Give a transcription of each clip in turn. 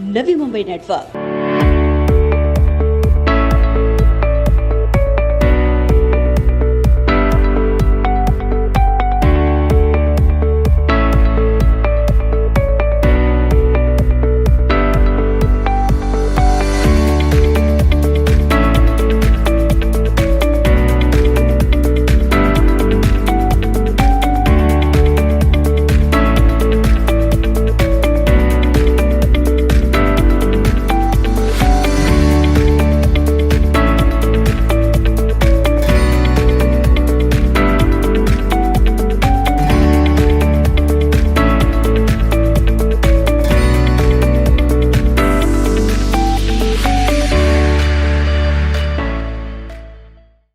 Navi Mumbai network.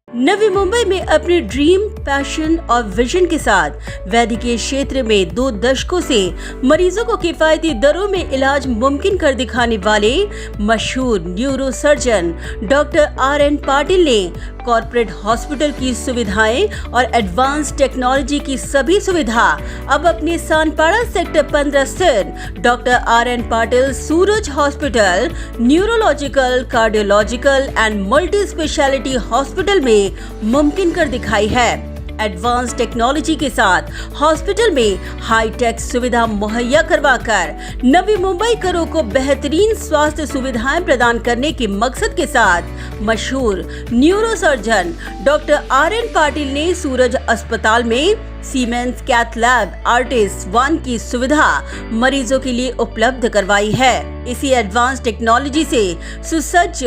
Navi Mumbai में अपने dream, passion और विजन के साथ वैद्यकीय क्षेत्र में 2 दशकों से मरीजों को किफायती दरों में इलाज मुमकिन कर दिखाने वाले मशहूर neuro surgeon doctor RN Patil ने कॉर्पोरेट हॉस्पिटल की सुविधाएं और एडवांस टेक्नोलॉजी की सभी सुविधा अब अपने सानपाड़ा सेक्टर 15 स्थित doctor RN Patil Suraj hospital, neurological, cardiological and multi speciality hospital में मुमकिन कर दिखाई है। एडवांस टेक्नोलॉजी के साथ हॉस्पिटल में हाईटेक सुविधा मुहैया करवाकर नवी मुंबई करों को बेहतरीन स्वास्थ्य सुविधाएं प्रदान करने के मकसद के साथ मशहूर neuro surgeon doctor RN Patil ने सूरज अस्पताल में सीमेंस कैथ लैब आर्टिस 1 की सुविधा मरीजों के लिए उपलब्ध करवाई है। इसी एडवांस टेक्नोलॉजी से सुसज्ज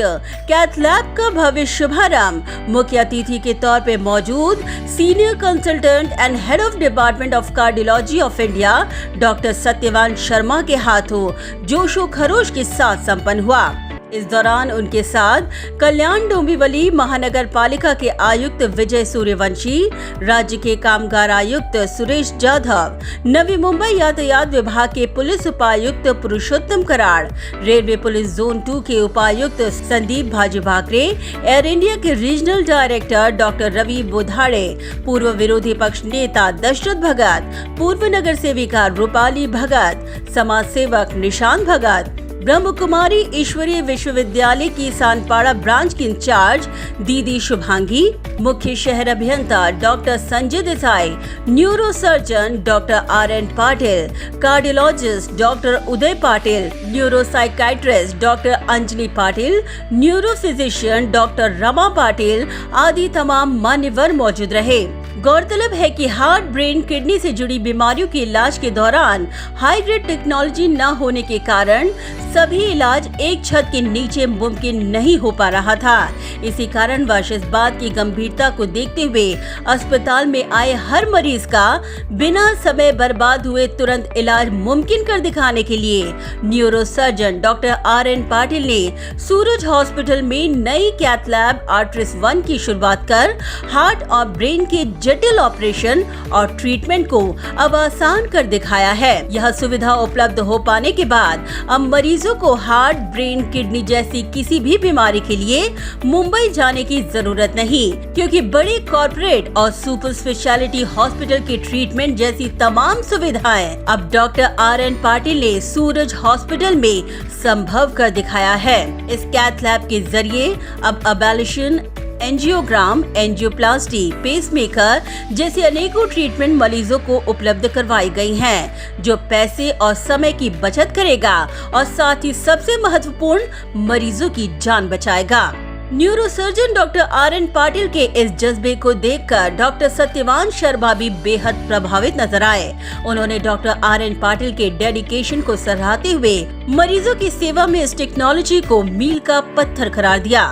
कैथ लैब का भव्य शुभारंभ मुख्य अतिथि के तौर पे मौजूद senior consultant and head of department of cardiology of India doctor Satyavan Sharma के हाथों जोशो खरोश के साथ संपन्न हुआ। इस दौरान उनके साथ कल्याण डोंबिवली महानगर पालिका के आयुक्त विजय सूर्यवंशी, राज्य के कामगार आयुक्त सुरेश जाधव, नवी मुंबई यातायात विभाग के पुलिस उपायुक्त पुरुषोत्तम कराड़, रेलवे पुलिस जोन 2 के उपायुक्त संदीप भाजी भाकरे, एयर इंडिया के रीजनल डायरेक्टर डॉक्टर रवि बोधाड़े, पूर्व विरोधी पक्ष नेता दशरथ भगत, पूर्व नगर सेविका रूपाली भगत, समाज सेवक निशांत भगत, ब्रह्म कुमारी ईश्वरीय विश्वविद्यालय की सानपाड़ा ब्रांच की इंचार्ज दीदी शुभांगी, मुख्य शहर अभियंता doctor Sanjay Desai, neuro surgeon doctor RN Patil, cardiologist doctor Uday Patil, neuro psychiatrist doctor Anjali Patil, neuro physician doctor Rama Patil आदि तमाम मान्यवर मौजूद रहे। गौरतलब है कि हार्ट, ब्रेन, किडनी से जुड़ी बीमारियों के इलाज के दौरान हाई ग्रेड टेक्नोलॉजी न होने के कारण सभी इलाज एक छत के नीचे मुमकिन नहीं हो पा रहा था। इसी कारणवश इस बात की गंभीरता को देखते हुए अस्पताल में आए हर मरीज का बिना समय बर्बाद हुए तुरंत इलाज मुमकिन कर दिखाने के लिए neuro surgeon doctor RN Patil ने सूरज हॉस्पिटल में नई कैथ लैब आर्टिस 1 की शुरुआत कर हार्ट और ब्रेन के जटिल ऑपरेशन और ट्रीटमेंट को अब आसान कर दिखाया है। यह सुविधा उपलब्ध हो पाने के बाद अब मरीजों को हार्ट, ब्रेन, किडनी जैसी किसी भी बीमारी के लिए मुंबई जाने की जरूरत नहीं, क्योंकि बड़े कॉर्पोरेट और सुपर स्पेशलिटी हॉस्पिटल के ट्रीटमेंट जैसी तमाम सुविधाएं अब डॉक्टर RN पाटिल ने सूरज हॉस्पिटल में संभव कर दिखाया है। इस कैथ लैब के जरिए अब एबॉलिशन, एंजियोग्राम, एंजियोप्लास्टी, पेसमेकर जैसे अनेकों ट्रीटमेंट मरीजों को उपलब्ध करवाई गई हैं, जो पैसे और समय की बचत करेगा और साथ ही सबसे महत्वपूर्ण मरीजों की जान बचाएगा। न्यूरोसर्जन डॉक्टर RN पाटिल के इस जज्बे को देखकर डॉक्टर सत्यवान शर्मा भी बेहद प्रभावित नजर आए। उन्होंने डॉक्टर RN पाटिल के डेडिकेशन को सराहते हुए मरीजों की सेवा में इस टेक्नोलॉजी को मील का पत्थर करार दिया।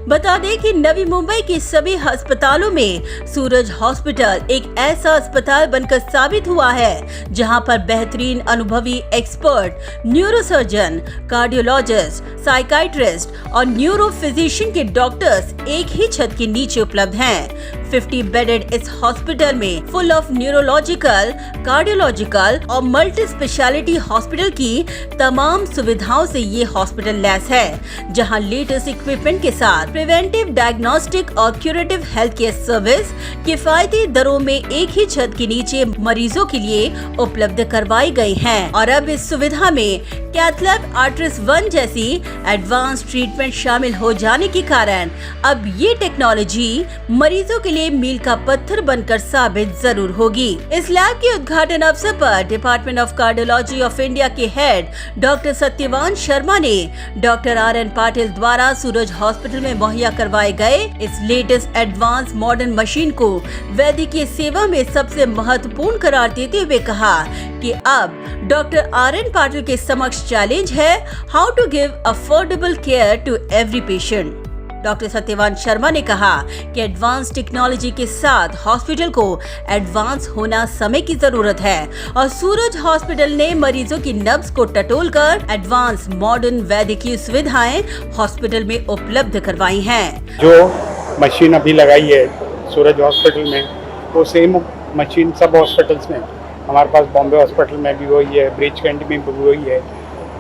बता दें कि नवी मुंबई के सभी अस्पतालों में सूरज हॉस्पिटल एक ऐसा अस्पताल बनकर साबित हुआ है जहां पर बेहतरीन अनुभवी एक्सपर्ट न्यूरोसर्जन, कार्डियोलॉजिस्ट, साइकाइट्रिस्ट और न्यूरो फिजिशियन के डॉक्टर्स एक ही छत के नीचे उपलब्ध हैं। 50 बेडेड इस हॉस्पिटल में फुल ऑफ न्यूरोलॉजिकल, कार्डियोलॉजिकल और मल्टी स्पेशलिटी हॉस्पिटल की तमाम सुविधाओं से ये हॉस्पिटल लैस है, जहां लेटेस्ट इक्विपमेंट के साथ प्रिवेंटिव, डायग्नोस्टिक और क्यूरेटिव हेल्थ केयर सर्विस किफायती दरों में एक ही छत के नीचे मरीजों के लिए उपलब्ध करवाई गई है। और अब इस सुविधा में कैथ लैब आर्ट्रिस 1 जैसी एडवांस ट्रीटमेंट शामिल हो जाने के कारण अब ये टेक्नोलॉजी मरीजों के लिए मील का पत्थर बनकर साबित जरूर होगी। इस लैब के उद्घाटन अवसर पर department of cardiology of India के हेड डॉक्टर सत्यवान शर्मा ने डॉक्टर RN पाटिल द्वारा सूरज हॉस्पिटल में मुहैया करवाए गए इस लेटेस्ट एडवांस मॉडर्न मशीन को वैद्यकीय सेवा में सबसे महत्वपूर्ण करार देते हुए कहा कि अब डॉक्टर RN पाटिल के समक्ष चैलेंज है how to give affordable care to every patient. Doctor Satyavan Sharma ने कहा कि एडवांस टेक्नोलॉजी के साथ हॉस्पिटल को एडवांस होना समय की जरूरत है और सूरज हॉस्पिटल ने मरीजों की नब्ज को टटोलकर एडवांस मॉडर्न वैद्यकीय सुविधाएं हॉस्पिटल में उपलब्ध करवाई हैं। जो मशीन अभी लगाई है सूरज हॉस्पिटल में, वो सेम मशीन सब हॉस्पिटल्स में, हमारे पास बॉम्बे हॉस्पिटल में भी वही है, ब्रिज कैंट में भी वही है।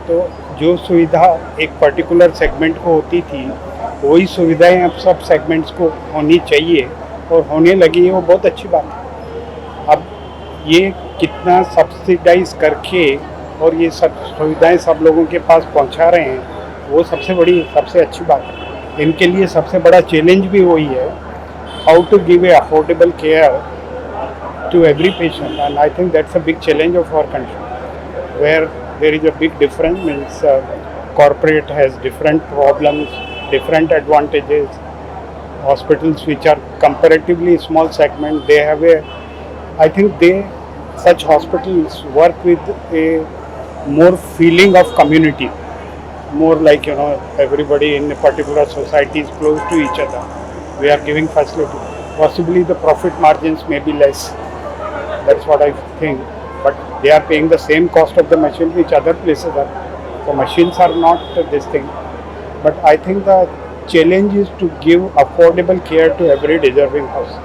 तो जो सुविधा एक पर्टिकुलर सेगमेंट को होती थी, वही सुविधाएं अब सब सेगमेंट्स को होनी चाहिए और होने लगी है, वो बहुत अच्छी बात है। अब ये कितना सब्सिडाइज करके और ये सब सुविधाएं सब लोगों के पास पहुंचा रहे हैं, वो सबसे अच्छी बात है। इनके लिए सबसे बड़ा चैलेंज भी वही है, how to give a affordable care to every patient, and I think that's a big challenge of our country, where there is a big difference. Means corporate has different problems, different advantages. Hospitals which are comparatively small segment, they have I think such hospitals work with a more feeling of community, more like everybody in a particular society is close to each other. We are giving facility. Possibly the profit margins may be less. That's what I think, but they are paying the same cost of the machine which other places are. So machines are not this thing, but I think the challenge is to give affordable care to every deserving person.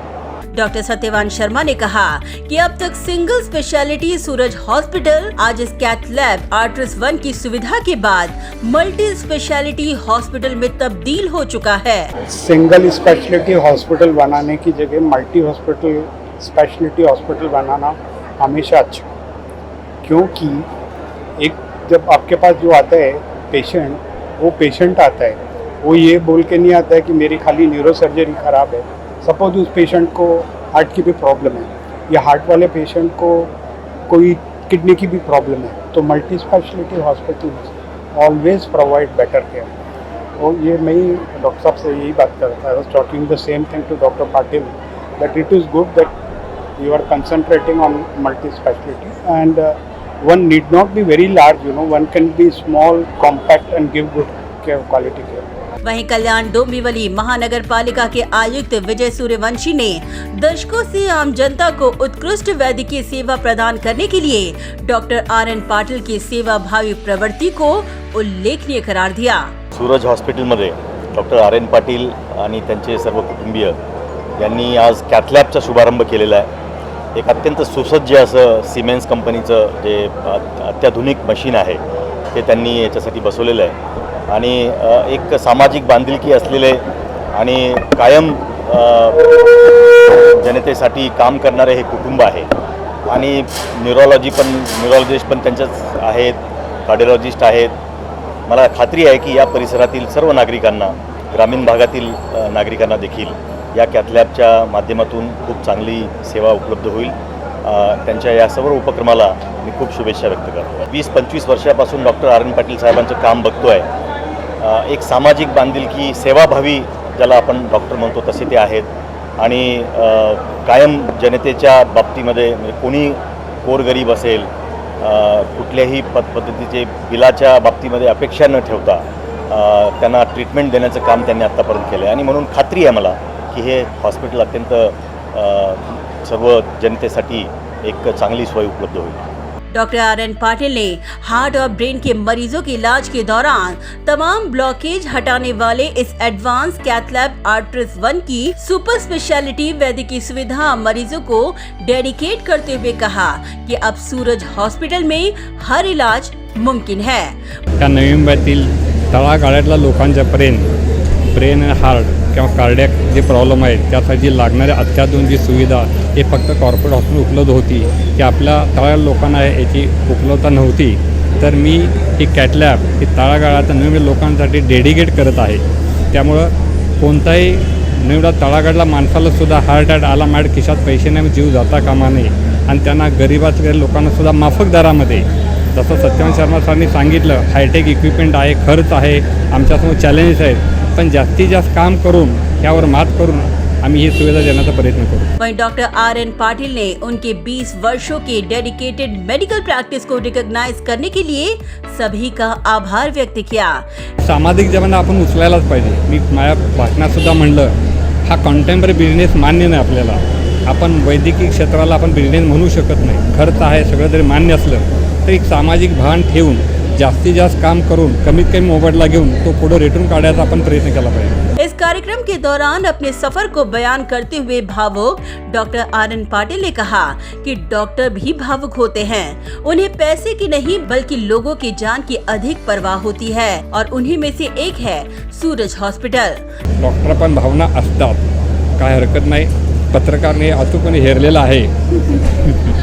Doctor Satyavan Sharma ने कहा कि अब तक single speciality सूरज hospital आज इस cath lab आर्ट्रिस 1 की सुविधा के बाद मल्टी स्पेशलिटी हॉस्पिटल में तब्दील हो चुका है। सिंगल स्पेशलिटी हॉस्पिटल बनाने की जगह मल्टी स्पेशलिटी हॉस्पिटल बनाना हमेशा अच्छा, क्योंकि एक जब आपके पास जो आता है पेशेंट, वो पेशेंट आता है, वो ये बोल के नहीं आता है कि मेरी खाली न्यूरो सर्जरी ख़राब है। सपोज उस पेशेंट को हार्ट की भी प्रॉब्लम है या हार्ट वाले पेशेंट को कोई किडनी की भी प्रॉब्लम है, तो multi speciality hospital always provide better care. और ये मैं डॉक्टर साहब से यही बात करता है, I was talking the same thing to doctor Patil, that it is good that you are concentrating on multi-specialty, and one need not be very large, one can be small, compact and give good care, quality care. वहीं कल्याण डोंबिवली महानगर पालिका के आयुक्त विजय सूर्यवंशी ने दशकों से आम जनता को उत्कृष्ट वैद्यकीय सेवा प्रदान करने के लिए डॉक्टर RN पाटिल की सेवा भावी प्रवृत्ति को उल्लेखनीय करार दिया। सूरज हॉस्पिटलमध्ये डॉक्टर RN पाटील आणि त्यांचे सर्व कुटुंबीय यांनी आज कॅथ लॅबचा शुभारंभ केलेला आहे। एक अत्यंत सुसज्ज असं सिमेन्स कंपनीचं जे अत्याधुनिक मशीन आहे ते त्यांनी याच्यासाठी बसवलेलं आहे आणि एक सामाजिक बांधिलकी असलेले आणि कायम जनतेसाठी काम करणारे हे कुटुंब आहे आणि न्यूरोलॉजिस्ट पण त्यांच्याच आहेत, कार्डिओलॉजिस्ट आहेत। मला खात्री आहे की या परिसरातील सर्व नागरिकांना, ग्रामीण भागातील नागरिकांना देखील या कॅथ लॅबच्या माध्यमातून खूप चांगली सेवा उपलब्ध होईल। त्यांच्या या सर्व उपक्रमाला मी खूप शुभेच्छा व्यक्त करतो। 20-25 वर्षापासून डॉक्टर RN पाटील साहेबांचं काम बघतोय। एक सामाजिक बांधिलकी, सेवाभावी ज्याला आपण डॉक्टर म्हणतो तसे ते आहेत आणि कायम जनतेच्या बाबतीमध्ये कोणी गोरगरीब असेल, कुठल्याही पद्धतीचे बिलाच्या बाबतीमध्ये अपेक्षा न ठेवता त्यांना ट्रीटमेंट देण्याचं काम त्यांनी आत्तापर्यंत केलं आहे आणि म्हणून खात्री आहे मला की हे हॉस्पिटल अत्यंत सर्व जनतेसाठी एक चांगली सोय उपलब्ध होईल। डॉक्टर RN पाटिल ने हार्ट और ब्रेन के मरीजों के इलाज के दौरान तमाम ब्लॉकेज हटाने वाले इस एडवांस कैथ लैब आर्ट्रिस 1 की सुपर स्पेशलिटी वैद्यकीय सुविधा मरीजों को डेडिकेट करते हुए कहा कि अब सूरज हॉस्पिटल में हर इलाज मुमकिन है। त्या नवी मुंबईतील तळागाळ्यातल्या लोकांच्या ब्रेन आणि हार्ट किंवा कार्डियक जे प्रॉब्लेम आहेत त्यासाठी लागणाऱ्या अत्याधुनिक जी सुविधा हे फक्त कॉर्पोरेट हॉस्पिटल उपलब्ध होती की आपल्या तळागाळ्यात लोकांना याची उपलब्धता नव्हती। तर मी ही कॅथ लॅब ही तळागाळात नवीन लोकांसाठी डेडिकेट करत आहे। त्यामुळं कोणताही निवडा तळागाळातल्या माणसाला सुद्धा हार्ट अटॅक आला मॅड खिशात पैसे नाही जीव जाता कामा नये आणि त्यांना गरीबाच्या लोकांना सुद्धा माफक दरामध्ये जसं सत्यवान शर्मा सरांनी सांगितलं हायटेक इक्विपमेंट आहे, खर्च आहे, आमच्यासमोर चॅलेंजेस आहेत, पण जास्तीत जास्त काम करून यावर मात करून आम्ही ही सुविधा देण्याचा प्रयत्न करू। वहीं डॉक्टर RN पाटिल ने उनके 20 वर्षों के डेडिकेटेड मेडिकल प्रैक्टिस को रिकॉग्नाइज करने के लिए सभी का आभार व्यक्त किया। सामाजिक जबाबदारी आपण उचलायलाच पाहिजे। मी माझ्या भाषणात सुद्धा म्हणलं हा कॉन्टेम्पररी बिझनेस मान्य नाही आपल्याला, आपण वैद्यकीय क्षेत्राला आपण बिझनेस म्हणू शकत नाही। खर्च आहे सगळं जरी मान्य असलं तर एक सामाजिक भान ठेवून जास्तीत जास्त काम करून कमीत कमी मोबदला घेऊन तो पुढे रेटून काढायचा आपण प्रयत्न केला पाहिजे। इस कार्यक्रम के दौरान अपने सफर को बयान करते हुए भावुक डॉक्टर RN पाटिल ने कहा कि डॉक्टर भी भावुक होते हैं। उन्हें पैसे की नहीं बल्कि लोगों की जान की अधिक परवाह होती है और उन्हीं में से एक है सूरज हॉस्पिटल। डॉक्टर पण भावना असतात, काय हरकत नाही। पत्रकारने अचूकपणे हेरलेलं आहे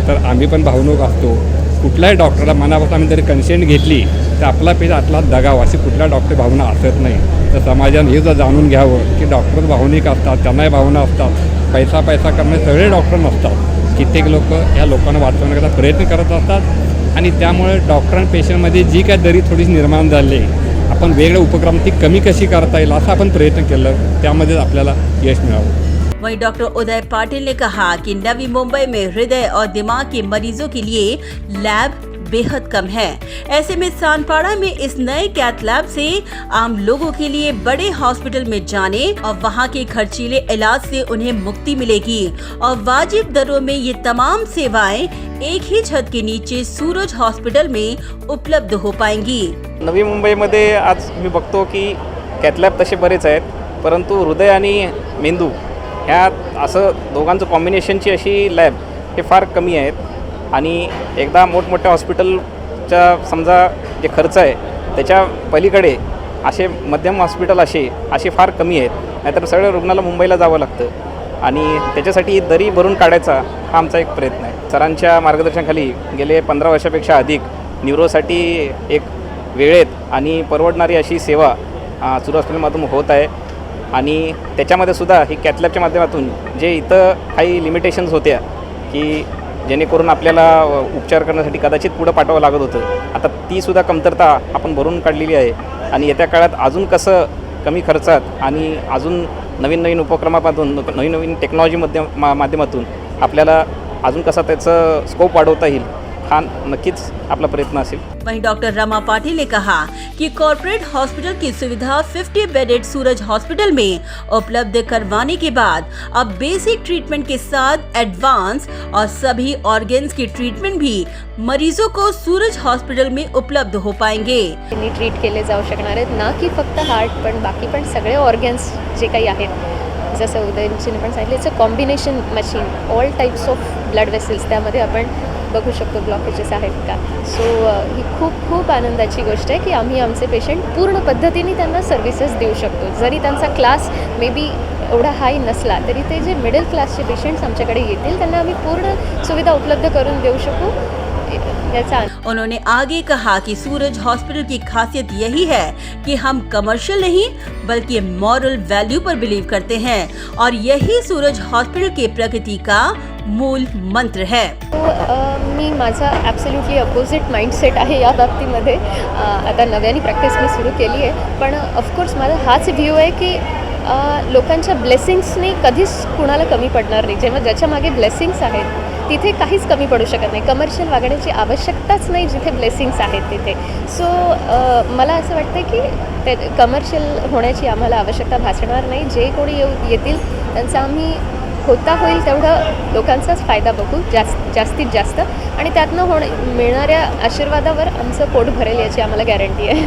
तर आम्ही पण भावनुक असतो। कुठल्याही डॉक्टरला मनापासून आम्ही जरी कन्सेंट घेतली तर आपला पेज आतला दगाव अशी कुठल्या डॉक्टर भावना असत नाही। तर समाजाने हे जर जाणून घ्यावं की डॉक्टर भावनिक असतात, त्यांनाही भावना असतात, पैसा करणारे सगळे डॉक्टर नसतात। कित्येक लोक या लोकांना वाचवण्याचा प्रयत्न करत असतात आणि त्यामुळे डॉक्टर आणि पेशंटमध्ये जी काय दरी थोडीशी निर्माण झाली आपण वेगळ्या उपक्रम ती कमी कशी करता येईल असा आपण प्रयत्न केलं, त्यामध्ये आपल्याला यश मिळावं। वहीं डॉक्टर उदय पाटिल ने कहा कि नवी मुंबई में हृदय और दिमाग के मरीजों के लिए लैब बेहद कम है। ऐसे में सानपाड़ा में इस नए कैथ लैब से आम लोगों के लिए बड़े हॉस्पिटल में जाने और वहां के खर्चीले इलाज से उन्हें मुक्ति मिलेगी और वाजिब दरों में ये तमाम सेवाएं एक ही छत के नीचे सूरज हॉस्पिटल में उपलब्ध हो पाएंगी। नवी मुंबईमध्ये आज मी बघतो की कॅथ लॅब तसे बरेच आहेत, परंतु हृदय आणि मेंदू ह्या असं दोघांचं कॉम्बिनेशनची अशी लॅब हे फार कमी आहेत आणि एकदा मोठमोठ्या हॉस्पिटलच्या समजा जे खर्च आहे त्याच्या पलीकडे असे मध्यम हॉस्पिटल असे फार कमी आहेत, नाहीतर सगळ्या रुग्णाला मुंबईला जावं लागतं आणि त्याच्यासाठी दरी भरून काढायचा हा आमचा एक प्रयत्न आहे। सरांच्या मार्गदर्शनाखाली गेले 15 वर्षापेक्षा अधिक न्यूरोसाठी एक वेळेत आणि परवडणारी अशी सेवा सूरज हॉस्पिटलमधून होत आहे आणि त्याच्यामध्ये सुद्धा ही कॅथ लॅबच्या माध्यमातून जे इथं काही लिमिटेशन्स होत्या की जेणेकरून आपल्याला उपचार करण्यासाठी कदाचित पुढं पाठवावं लागत होतं, आता तीसुद्धा कमतरता आपण भरून काढलेली आहे आणि येत्या काळात अजून कसं कमी खर्चात आणि अजून नवीन उपक्रमामधून नवीन टेक्नॉलॉजी माध्यमातून आपल्याला अजून कसा त्याचं स्कोप वाढवता येईल हा नक्कीच आपला प्रयत्न असेल। वहीं डॉक्टर रमा पाटिल ने कहा कि कॉर्पोरेट हॉस्पिटल की सुविधा 50 बेडेड सूरज हॉस्पिटल में उपलब्ध करवाने के बाद अब बेसिक ट्रीटमेंट के साथ एडवांस और सभी ऑर्गन्स की ट्रीटमेंट भी मरीजों को सूरज हॉस्पिटल में उपलब्ध हो पाएंगे। ट्रीट केले जाऊ शकणार आहेत, ना की फक्त हार्ट पण बाकी पण सगळे ऑर्गन्स जे काही आहेत जसं उदयजीने पण सांगितलं it's a combination machine, all types of blood vessels त्यामध्ये आपण बघू शकतो ब्लॉकेजेस आहेत का। सो ही खूप आनंदाची गोष्ट आहे की आम्ही आमचे पेशंट पूर्ण पद्धतीने त्यांना सर्व्हिसेस देऊ शकतो। जरी त्यांचा क्लास मे बी एवढा हाय नसला तरी ते जे मिडल क्लासचे पेशंट्स आमच्याकडे येतील त्यांना आम्ही पूर्ण सुविधा उपलब्ध करून देऊ शकू। उन्होंने आगे कहा कि सूरज हॉस्पिटल की खासियत यही है कि हम कमर्शियल नहीं बल्कि मॉरल वैल्यू पर बिलीव करते हैं और यही सूरज हॉस्पिटल के प्रगति का मूल मंत्र है। मी माझा ॲब्सोल्युटली अपोजिट माइंडसेट आहे या बाबतीमध्ये। आता नव्याने प्रॅक्टिस मी सुरू केली आहे, पण ऑफकोर्स माझा हाच व्ह्यू आहे की लोकांच्या ब्लेसिंग्सने कधीच कुणाला कमी पडणार नाही। जेव्हा ज्याच्या मागे ब्लेसिंग्स आहेत तिथे काहीच कमी पडू शकत नाही। कमर्शियल वागण्याची आवश्यकताच नाही जिथे ब्लेसिंग्स आहेत तिथे। सो मला असं वाटतं की ते कमर्शियल होण्याची आम्हाला आवश्यकता भासणार नाही। जे कोणी येतील त्यांचा आम्ही होता होईल तेवढं लोकांचाच फायदा बघू जास्तीत जास्त, आणि त्यातनं मिळणाऱ्या आशीर्वादावर आमचं पोट भरेल याची आम्हाला गॅरंटी आहे.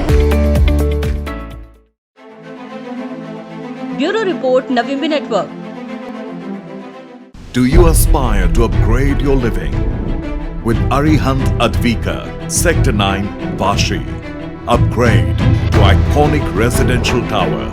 Bureau report, Navi Mumbai network. Do you aspire to upgrade your living? With Arihant Advika, Sector 9, Vashi. Upgrade to iconic residential tower